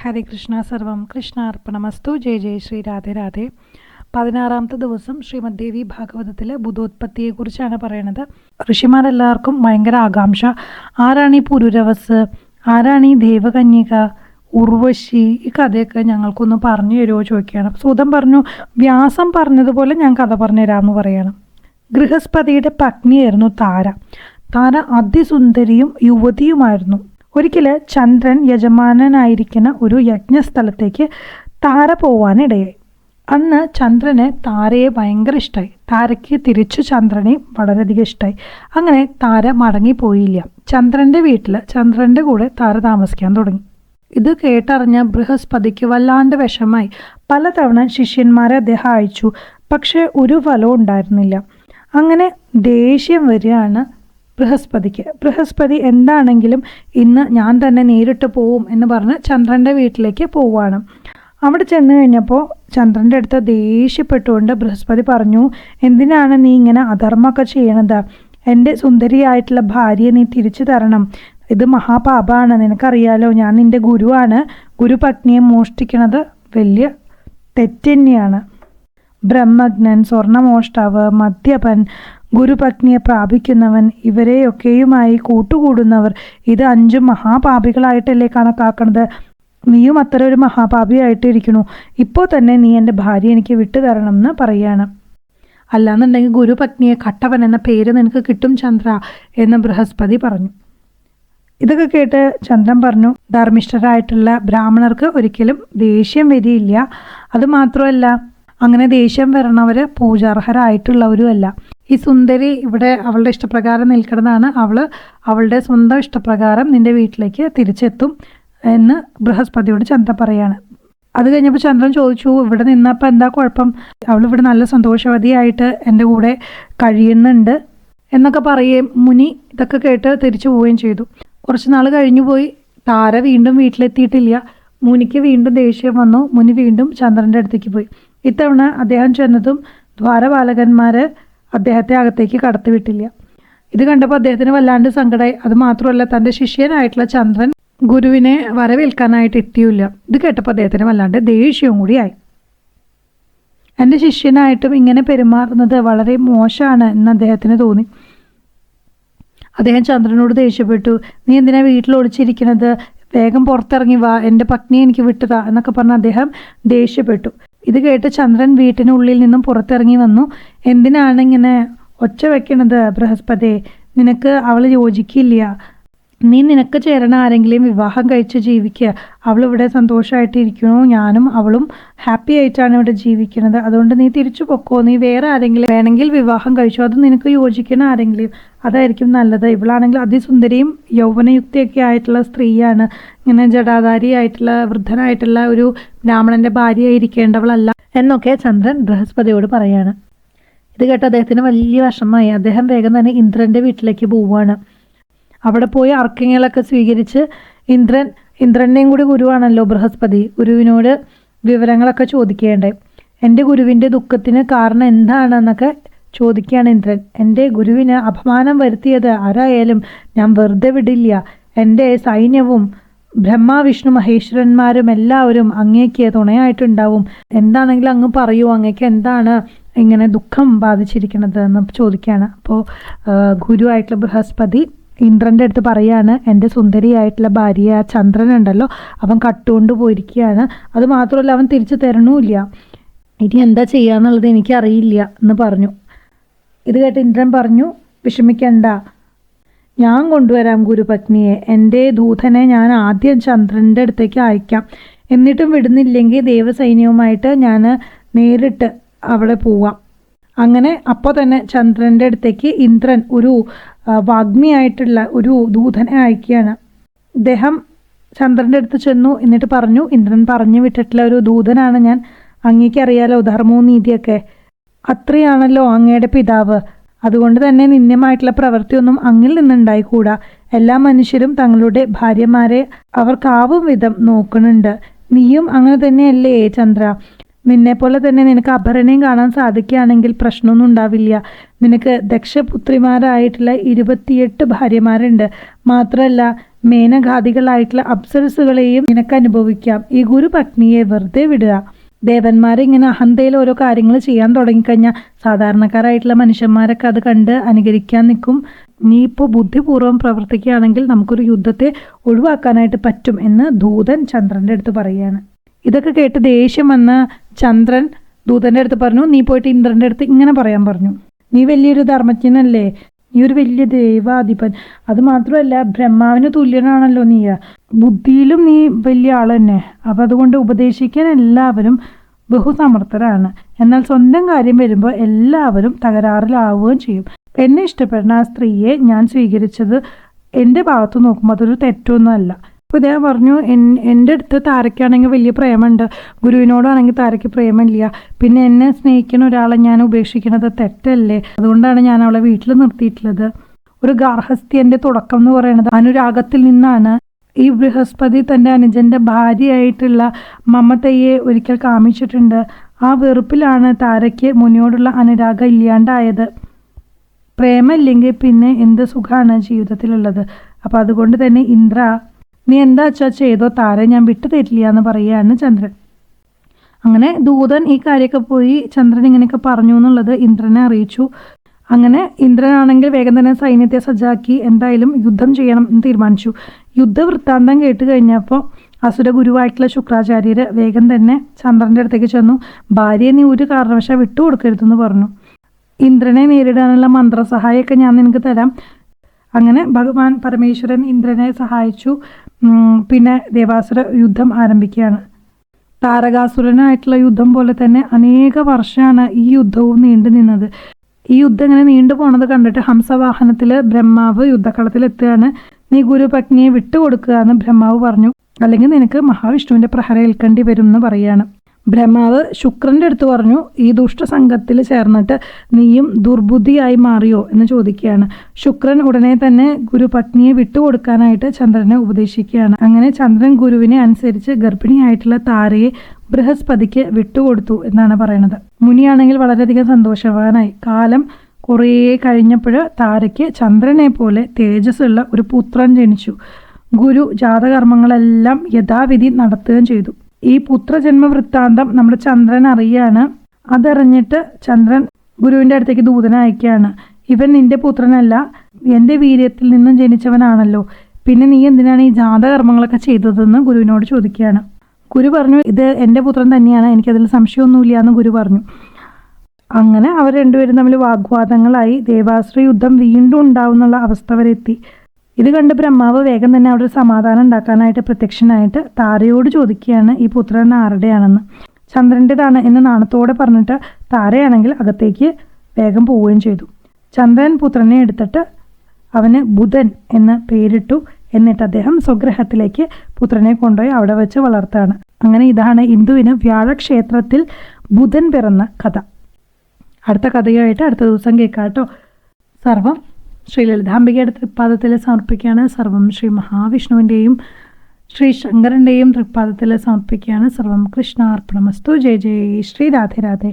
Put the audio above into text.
ഹരേ കൃഷ്ണ. സർവം കൃഷ്ണാർപ്പണമസ്തു. ജയ ജയ ശ്രീ രാധേ രാധേ. 16ാമത്തെ ദിവസം ശ്രീമദ് ദേവി ഭാഗവതത്തിലെ ബുധോത്പത്തിയെക്കുറിച്ചാണ് പറയണത്. ഋഷിമാരെല്ലാവർക്കും ഭയങ്കര ആകാംക്ഷ, ആരാണ് ഈ പുരുരവസ്, ആരാണ് ഈ ദേവകന്യക, ഉർവശി, ഈ കഥയൊക്കെ ഞങ്ങൾക്കൊന്ന് പറഞ്ഞു തരുമോ ചോദിക്കുകയാണ്. സൂതൻ പറഞ്ഞു, വ്യാസം പറഞ്ഞതുപോലെ ഞാൻ കഥ പറഞ്ഞു തരാമെന്ന് പറയണം. ഗൃഹസ്പതിയുടെ പത്നിയായിരുന്നു താര. താര അതിസുന്ദരിയും യുവതിയുമായിരുന്നു. ഒരിക്കൽ ചന്ദ്രൻ യജമാനനായിരിക്കുന്ന ഒരു യജ്ഞസ്ഥലത്തേക്ക് താര പോവാനിടയായി. അന്ന് ചന്ദ്രന് താരയെ ഭയങ്കര ഇഷ്ടമായി. താരയ്ക്ക് തിരിച്ചു ചന്ദ്രനെ വളരെയധികം ഇഷ്ടമായി. അങ്ങനെ താര മടങ്ങിപ്പോയില്ല. ചന്ദ്രൻ്റെ വീട്ടിൽ ചന്ദ്രൻ്റെ കൂടെ താര താമസിക്കാൻ തുടങ്ങി. ഇത് കേട്ടറിഞ്ഞ ബൃഹസ്പതിക്ക് വല്ലാണ്ട് വിഷമായി. പലതവണ ശിഷ്യന്മാരെ അദ്ദേഹം അയച്ചു, പക്ഷെ ഒരു ഫലവും ഉണ്ടായിരുന്നില്ല. അങ്ങനെ ദേഷ്യം വരികയാണ് ബൃഹസ്പതിക്ക്. ബൃഹസ്പതി എന്താണെങ്കിലും ഇന്ന് ഞാൻ തന്നെ നേരിട്ട് പോവും എന്ന് പറഞ്ഞ് ചന്ദ്രൻ്റെ വീട്ടിലേക്ക് പോവുകയാണ്. അവിടെ ചെന്ന് കഴിഞ്ഞപ്പോൾ ചന്ദ്രൻ്റെ അടുത്ത് ദേഷ്യപ്പെട്ടുകൊണ്ട് ബൃഹസ്പതി പറഞ്ഞു, എന്തിനാണ് നീ ഇങ്ങനെ അധർമ്മമൊക്കെ ചെയ്യണത്? എൻ്റെ സുന്ദരിയായിട്ടുള്ള ഭാര്യയെ നീ തിരിച്ചു തരണം. ഇത് മഹാപാപമാണ്, നിനക്കറിയാലോ, ഞാൻ നിൻ്റെ ഗുരുവാണ്. ഗുരുപത്നിയെ മോഷ്ടിക്കുന്നത് വലിയ തെറ്റ് തന്നെയാണ്. ബ്രഹ്മജ്ഞൻ, സ്വർണമോഷ്ടാവ്, മദ്യപൻ, ഗുരുപത്നിയെ പ്രാപിക്കുന്നവൻ, ഇവരെയൊക്കെയുമായി കൂട്ടുകൂടുന്നവർ, ഇത് 5 മഹാപാപികളായിട്ടല്ലേ കണക്കാക്കണത്. നീയും അത്ര ഒരു മഹാപാപിയായിട്ടിരിക്കണു. ഇപ്പോൾ തന്നെ നീ എൻ്റെ ഭാര്യ എനിക്ക് വിട്ടു തരണം എന്ന് പറയാണ്. അല്ലാന്നുണ്ടെങ്കിൽ ഗുരുപത്നിയെ കട്ടവൻ എന്ന പേര് നിനക്ക് കിട്ടും ചന്ദ്ര എന്ന് ബൃഹസ്പതി പറഞ്ഞു. ഇതൊക്കെ കേട്ട് ചന്ദ്രൻ പറഞ്ഞു, ധർമ്മിഷ്ഠരായിട്ടുള്ള ബ്രാഹ്മണർക്ക് ഒരിക്കലും ദേഷ്യം വരിയില്ല. അതുമാത്രമല്ല, അങ്ങനെ ദേഷ്യം വരണവർ പൂജാർഹരായിട്ടുള്ളവരുമല്ല. ഈ സുന്ദരി ഇവിടെ അവളുടെ ഇഷ്ടപ്രകാരം നിൽക്കുന്നതാണ്. അവളുടെ സ്വന്തം ഇഷ്ടപ്രകാരം നിന്റെ വീട്ടിലേക്ക് തിരിച്ചെത്തും എന്ന് ബൃഹസ്പതിയോട് ചന്ദ്രൻ പറയാണ്. അത് കഴിഞ്ഞപ്പോൾ ചന്ദ്രൻ ചോദിച്ചു, ഇവിടെ നിന്നപ്പോൾ എന്താ കുഴപ്പം? അവളിവിടെ നല്ല സന്തോഷവതിയായിട്ട് എൻ്റെ കൂടെ കഴിയുന്നുണ്ട് എന്നൊക്കെ പറയുകയും മുനി ഇതൊക്കെ കേട്ട് തിരിച്ചു പോവുകയും ചെയ്തു. കുറച്ച് നാൾ കഴിഞ്ഞു പോയി. താര വീണ്ടും വീട്ടിലെത്തിയിട്ടില്ല. മുനിക്ക് വീണ്ടും ദേഷ്യം വന്നു. മുനി വീണ്ടും ചന്ദ്രൻ്റെ അടുത്തേക്ക് പോയി. ഇത്തവണ അദ്ദേഹം ചെന്നതും ദ്വാരപാലകന്മാർ അദ്ദേഹത്തെ അകത്തേക്ക് കടത്തിവിട്ടില്ല. ഇത് കണ്ടപ്പോൾ അദ്ദേഹത്തിന് വല്ലാണ്ട് സങ്കടമായി. അതുമാത്രമല്ല, തൻ്റെ ശിഷ്യനായിട്ടുള്ള ചന്ദ്രൻ ഗുരുവിനെ വരവേൽക്കാനായിട്ട് എത്തിയില്ല. ഇത് കേട്ടപ്പോൾ അദ്ദേഹത്തിന് വല്ലാണ്ട് ദേഷ്യവും കൂടിയായി. എൻ്റെ ശിഷ്യനായിട്ടും ഇങ്ങനെ പെരുമാറുന്നത് വളരെ മോശമാണ് എന്ന് അദ്ദേഹത്തിന് തോന്നി. അദ്ദേഹം ചന്ദ്രനോട് ദേഷ്യപ്പെട്ടു, നീ എന്തിനാ വീട്ടിൽ ഒളിച്ചിരിക്കുന്നത്? വേഗം പുറത്തിറങ്ങി വാ, എൻ്റെ പത്നിയെ എനിക്ക് വിട്ടുതാ എന്നൊക്കെ പറഞ്ഞ് അദ്ദേഹം ദേഷ്യപ്പെട്ടു. ഇത് കേട്ട് ചന്ദ്രൻ വീട്ടിനുള്ളിൽ നിന്നും പുറത്തിറങ്ങി വന്നു. എന്തിനാണ് ഇങ്ങനെ ഒച്ച വെക്കണത് ബൃഹസ്പതി? നിനക്ക് അവൾ യോജിക്കില്ല. നീ നിനക്ക് ചേരണ ആരെങ്കിലും വിവാഹം കഴിച്ച് ജീവിക്കുക. അവളിവിടെ സന്തോഷമായിട്ട് ഇരിക്കണു. ഞാനും അവളും ഹാപ്പി ആയിട്ടാണ് ഇവിടെ ജീവിക്കുന്നത്. അതുകൊണ്ട് നീ തിരിച്ചു പൊക്കോ. നീ വേറെ ആരെങ്കിലും വേണമെങ്കിൽ വിവാഹം കഴിച്ചു. അത് നിനക്ക് യോജിക്കുന്ന ആരെങ്കിലും, അതായിരിക്കും നല്ലത്. ഇവളാണെങ്കിൽ അതിസുന്ദരിയും യൗവനയുക്തിയൊക്കെ ആയിട്ടുള്ള സ്ത്രീയാണ്. ഇങ്ങനെ ജടാധാരിയായിട്ടുള്ള വൃദ്ധനായിട്ടുള്ള ഒരു ബ്രാഹ്മണൻ്റെ ഭാര്യയായിരിക്കേണ്ടവളല്ല എന്നൊക്കെ ചന്ദ്രൻ ബൃഹസ്പതിയോട് പറയാണ്. ഇത് കേട്ട് അദ്ദേഹത്തിന് വലിയ വിഷമമായി. അദ്ദേഹം വേഗം തന്നെ ഇന്ദ്രൻ്റെ വീട്ടിലേക്ക് പോവുകയാണ്. അവിടെ പോയി അർഘ്യങ്ങളൊക്കെ സ്വീകരിച്ച് ഇന്ദ്രൻ്റെയും കൂടി ഗുരുവാണല്ലോ ബൃഹസ്പതി, ഗുരുവിനോട് വിവരങ്ങളൊക്കെ ചോദിക്കേണ്ടേ. എൻ്റെ ഗുരുവിൻ്റെ ദുഃഖത്തിന് കാരണം എന്താണെന്നൊക്കെ ചോദിക്കുകയാണ് ഇന്ദ്രൻ. എൻ്റെ ഗുരുവിന് അപമാനം വരുത്തിയത് ആരായാലും ഞാൻ വെറുതെ വിടില്ല. എൻ്റെ സൈന്യവും ബ്രഹ്മ വിഷ്ണു മഹേശ്വരന്മാരും എല്ലാവരും അങ്ങേക്ക് തുണയായിട്ടുണ്ടാവും. എന്താണെങ്കിലും അങ്ങ് പറയൂ, അങ്ങേക്ക് എന്താണ് ഇങ്ങനെ ദുഃഖം ബാധിച്ചിരിക്കുന്നത് എന്ന് ചോദിക്കുകയാണ്. അപ്പോൾ ഗുരുവായിട്ടുള്ള ബൃഹസ്പതി ഇന്ദ്രൻ്റെ അടുത്ത് പറയാണ്, എൻ്റെ സുന്ദരിയായിട്ടുള്ള ഭാര്യ ചന്ദ്രൻ ഉണ്ടല്ലോ, അവൻ കട്ടുകൊണ്ട് പോയിരിക്കുകയാണ്. അതുമാത്രമല്ല, അവൻ തിരിച്ചു തരണമില്ല. ഇനി എന്താ ചെയ്യാന്നുള്ളത് എനിക്കറിയില്ല എന്ന് പറഞ്ഞു. ഇത് കേട്ട് ഇന്ദ്രൻ പറഞ്ഞു, വിഷമിക്കണ്ട, ഞാൻ കൊണ്ടുവരാം ഗുരുപത്നിയെ. എൻ്റെ ദൂതനെ ഞാൻ ആദ്യം ചന്ദ്രൻ്റെ അടുത്തേക്ക് അയക്കാം. എന്നിട്ടും വിടുന്നില്ലെങ്കിൽ ദേവസൈന്യവുമായിട്ട് ഞാൻ നേരിട്ട് അവിടെ പോവാം. അങ്ങനെ അപ്പോൾ തന്നെ ചന്ദ്രൻ്റെ അടുത്തേക്ക് ഇന്ദ്രൻ ഒരു വാഗ്മിയായിട്ടുള്ള ഒരു ദൂതനെ അയക്കുകയാണ്. അദ്ദേഹം ചന്ദ്രൻ്റെ അടുത്ത് ചെന്നു. എന്നിട്ട് പറഞ്ഞു, ഇന്ദ്രൻ പറഞ്ഞു വിട്ടിട്ടുള്ള ഒരു ദൂതനാണ് ഞാൻ. അങ്ങേക്ക് അറിയാലോ ധർമ്മവും നീതിയൊക്കെ, അത്രയാണല്ലോ അങ്ങയുടെ പിതാവ്. അതുകൊണ്ട് തന്നെ നിന്ദ്യമായിട്ടുള്ള പ്രവൃത്തിയൊന്നും അങ്ങിൽ നിന്നുണ്ടായിക്കൂടാ. എല്ലാ മനുഷ്യരും തങ്ങളുടെ ഭാര്യമാരെ അവർക്കാവും വിധം നോക്കുന്നുണ്ട്. നീയും അങ്ങനെ തന്നെയല്ലേ ചന്ദ്ര? നിന്നെപ്പോലെ തന്നെ നിനക്ക് അപരനെയും കാണാൻ സാധിക്കുകയാണെങ്കിൽ പ്രശ്നമൊന്നും ഉണ്ടാവില്ല. നിനക്ക് ദക്ഷപുത്രിമാരായിട്ടുള്ള 28 ഭാര്യമാരുണ്ട്. മാത്രമല്ല മേനഘാതികളായിട്ടുള്ള അപ്സരസുകളെയും നിനക്ക് അനുഭവിക്കാം. ഈ ഗുരുപത്നിയെ വെറുതെ വിടുക. ദേവന്മാരെ ഇങ്ങനെ അഹന്തയിൽ ഓരോ കാര്യങ്ങൾ ചെയ്യാൻ തുടങ്ങിക്കഴിഞ്ഞാൽ സാധാരണക്കാരായിട്ടുള്ള മനുഷ്യന്മാരൊക്കെ അത് കണ്ട് അനുകരിക്കാൻ നിൽക്കും. നീ ഇപ്പോൾ ബുദ്ധിപൂർവ്വം പ്രവർത്തിക്കുകയാണെങ്കിൽ നമുക്കൊരു യുദ്ധത്തെ ഒഴിവാക്കാനായിട്ട് പറ്റും എന്ന് ദൂതൻ ചന്ദ്രൻ്റെ അടുത്ത് പറയുകയാണ്. ഇതൊക്കെ കേട്ട് ദേഷ്യം വന്ന ചന്ദ്രൻ ദൂതൻ്റെ അടുത്ത് പറഞ്ഞു, നീ പോയിട്ട് ഇന്ദ്രൻ്റെ അടുത്ത് ഇങ്ങനെ പറയാൻ പറഞ്ഞു. നീ വലിയൊരു ധർമ്മജ്ഞനല്ലേ, നീ ഒരു വലിയ ദൈവാധിപൻ, അത് മാത്രമല്ല ബ്രഹ്മാവിന് തുല്യനാണല്ലോ നീ, ബുദ്ധിയിലും നീ വലിയ ആൾ തന്നെ. അപ്പം അതുകൊണ്ട് ഉപദേശിക്കാൻ എല്ലാവരും ബഹുസമർത്ഥരാണ്. എന്നാൽ സ്വന്തം കാര്യം വരുമ്പോൾ എല്ലാവരും തകരാറിലാവുകയും ചെയ്യും. എന്നെ ഇഷ്ടപ്പെടുന്ന ആ സ്ത്രീയെ ഞാൻ സ്വീകരിച്ചത് എൻ്റെ ഭാഗത്ത് നോക്കുമ്പോൾ അതൊരു തെറ്റൊന്നുമല്ല. അപ്പോൾ ഇദ്ദേഹം പറഞ്ഞു, എൻ്റെ അടുത്ത് താരയ്ക്കാണെങ്കിൽ വലിയ പ്രേമുണ്ട്, ഗുരുവിനോടാണെങ്കിൽ താരയ്ക്ക് പ്രേമില്ല, പിന്നെ എന്നെ സ്നേഹിക്കുന്ന ഒരാളെ ഞാൻ ഉപേക്ഷിക്കുന്നത് തെറ്റല്ലേ, അതുകൊണ്ടാണ് ഞാൻ അവളെ വീട്ടിൽ നിർത്തിയിട്ടുള്ളത്. ഒരു ഗാർഹസ്ഥ്യൻ്റെ തുടക്കം എന്ന് പറയുന്നത് അനുരാഗത്തിൽ നിന്നാണ്. ഈ ബൃഹസ്പതി തൻ്റെ അനുജൻ്റെ ഭാര്യയായിട്ടുള്ള മമതയെ ഒരിക്കൽ കാമിച്ചിട്ടുണ്ട്. ആ വെറുപ്പിലാണ് താരയ്ക്ക് മുനിയോടുള്ള അനുരാഗം ഇല്ലാണ്ടായത്. പ്രേമമില്ലെങ്കിൽ പിന്നെ എന്ത് സുഖമാണ് ജീവിതത്തിലുള്ളത്. അപ്പോൾ അതുകൊണ്ട് തന്നെ ഇന്ദ്ര, നീ എന്താ വെച്ചാൽ ചെയ്തോ, താരെ ഞാൻ വിട്ടു തരില്ല എന്ന് പറയുകയാണ് ചന്ദ്രൻ. അങ്ങനെ ദൂതൻ ഈ കാര്യമൊക്കെ പോയി ചന്ദ്രൻ ഇങ്ങനെയൊക്കെ പറഞ്ഞു എന്നുള്ളത് ഇന്ദ്രനെ അറിയിച്ചു. അങ്ങനെ ഇന്ദ്രനാണെങ്കിൽ വേഗം തന്നെ സൈന്യത്തെ സജ്ജാക്കി എന്തായാലും യുദ്ധം ചെയ്യണം എന്ന് തീരുമാനിച്ചു. യുദ്ധവൃത്താന്തം കേട്ട് കഴിഞ്ഞപ്പോൾ അസുര ഗുരുവായിട്ടുള്ള ശുക്രാചാര്യർ വേഗം തന്നെ ചന്ദ്രൻ്റെ അടുത്തേക്ക് ചെന്നു. ഭാര്യയെ നീ ഒരു കാരണവശാൽ വിട്ടുകൊടുക്കരുതെന്ന് പറഞ്ഞു. ഇന്ദ്രനെ നേരിടാനുള്ള മന്ത്രസഹായമൊക്കെ ഞാൻ നിനക്ക് തരാം. അങ്ങനെ ഭഗവാൻ പരമേശ്വരൻ ഇന്ദ്രനെ സഹായിച്ചു. പിന്നെ ദേവാസുര യുദ്ധം ആരംഭിക്കുകയാണ്. താരകാസുരനായിട്ടുള്ള യുദ്ധം പോലെ തന്നെ അനേക വർഷമാണ് ഈ യുദ്ധവും നീണ്ടു നിന്നത്. ഈ യുദ്ധം ഇങ്ങനെ നീണ്ടു പോണത് കണ്ടിട്ട് ഹംസവാഹനത്തിൽ ബ്രഹ്മാവ് യുദ്ധക്കളത്തിലെത്തുകയാണ്. നീ ഗുരുപത്നിയെ വിട്ടുകൊടുക്കുക എന്ന് ബ്രഹ്മാവ് പറഞ്ഞു, അല്ലെങ്കിൽ നിനക്ക് മഹാവിഷ്ണുവിൻ്റെ പ്രഹരം ഏൽക്കേണ്ടി വരും എന്ന് പറയുകയാണ്. ബ്രഹ്മാവ് ശുക്രൻ്റെ അടുത്ത് പറഞ്ഞു, ഈ ദുഷ്ടസംഘത്തിൽ ചേർന്നിട്ട് നീയും ദുർബുദ്ധിയായി മാറിയോ എന്ന് ചോദിക്കുകയാണ്. ശുക്രൻ ഉടനെ തന്നെ ഗുരുപത്നിയെ വിട്ടുകൊടുക്കാനായിട്ട് ചന്ദ്രനെ ഉപദേശിക്കുകയാണ്. അങ്ങനെ ചന്ദ്രൻ ഗുരുവിനെ അനുസരിച്ച് ഗർഭിണിയായിട്ടുള്ള താരയെ ബൃഹസ്പതിക്ക് വിട്ടുകൊടുത്തു എന്നാണ് പറയുന്നത്. മുനിയാണെങ്കിൽ വളരെയധികം സന്തോഷവാനായി. കാലം കുറേ കഴിഞ്ഞപ്പോൾ താരയ്ക്ക് ചന്ദ്രനെ പോലെ തേജസ്സുള്ള ഒരു പുത്രൻ ജനിച്ചു. ഗുരു ജാതകർമ്മങ്ങളെല്ലാം യഥാവിധി നടത്തുകയും ചെയ്തു. ഈ പുത്രജന്മ വൃത്താന്തം നമ്മുടെ ചന്ദ്രൻ അറിയാണ്. അതറിഞ്ഞിട്ട് ചന്ദ്രൻ ഗുരുവിൻ്റെ അടുത്തേക്ക് ദൂതനെ അയക്കുകയാണ്. ഇവൻ നിന്റെ പുത്രനല്ല, എൻ്റെ വീര്യത്തിൽ നിന്നും ജനിച്ചവനാണല്ലോ, പിന്നെ നീ എന്തിനാണ് ഈ ജാതകർമ്മങ്ങളൊക്കെ ചെയ്തതെന്ന് ഗുരുവിനോട് ചോദിക്കുകയാണ്. ഗുരു പറഞ്ഞു, ഇത് എൻ്റെ പുത്രൻ തന്നെയാണ്, എനിക്കതിൽ സംശയമൊന്നുമില്ല എന്ന് ഗുരു പറഞ്ഞു. അങ്ങനെ അവർ രണ്ടുപേരും തമ്മിൽ വാഗ്വാദങ്ങളായി. ദേവാസുര യുദ്ധം വീണ്ടും ഉണ്ടാവുന്നുള്ള അവസ്ഥ വരെ എത്തി. ഇത് കണ്ട് ബ്രഹ്മാവ് വേഗം തന്നെ അവിടെ സമാധാനം ഉണ്ടാക്കാനായിട്ട് പ്രത്യക്ഷനായിട്ട് താരയോട് ചോദിക്കുകയാണ് ഈ പുത്രൻ ആരുടെയാണെന്ന്. ചന്ദ്രൻ്റെതാണ് എന്ന് നാണത്തോടെ പറഞ്ഞിട്ട് താരയാണെങ്കിൽ അകത്തേക്ക് വേഗം പോവുകയും ചെയ്തു. ചന്ദ്രൻ പുത്രനെ എടുത്തിട്ട് അവന് ബുധൻ എന്ന് പേരിട്ടു. എന്നിട്ട് അദ്ദേഹം സ്വഗ്രഹത്തിലേക്ക് പുത്രനെ കൊണ്ടുപോയി അവിടെ വെച്ച് വളർത്താണ്. അങ്ങനെ ഇതാണ് ഇന്ദുവിന് വ്യാഴക്ഷേത്രത്തിൽ ബുധൻ പിറന്ന കഥ. അടുത്ത കഥയായിട്ട് അടുത്ത ദിവസം കേൾക്കാട്ടോ. സർവം ശ്രീ ലളിതാംബികയുടെ തൃപ്പാദത്തിൽ സമർപ്പിക്കുകയാണ്. സർവം ശ്രീ മഹാവിഷ്ണുവിൻ്റെയും ശ്രീ ശങ്കരൻ്റെയും തൃപ്പാദത്തിൽ സമർപ്പിക്കുകയാണ്. സർവം കൃഷ്ണാർപ്പണമസ്തു. ജയ ജയ ശ്രീ രാധേ രാധേ.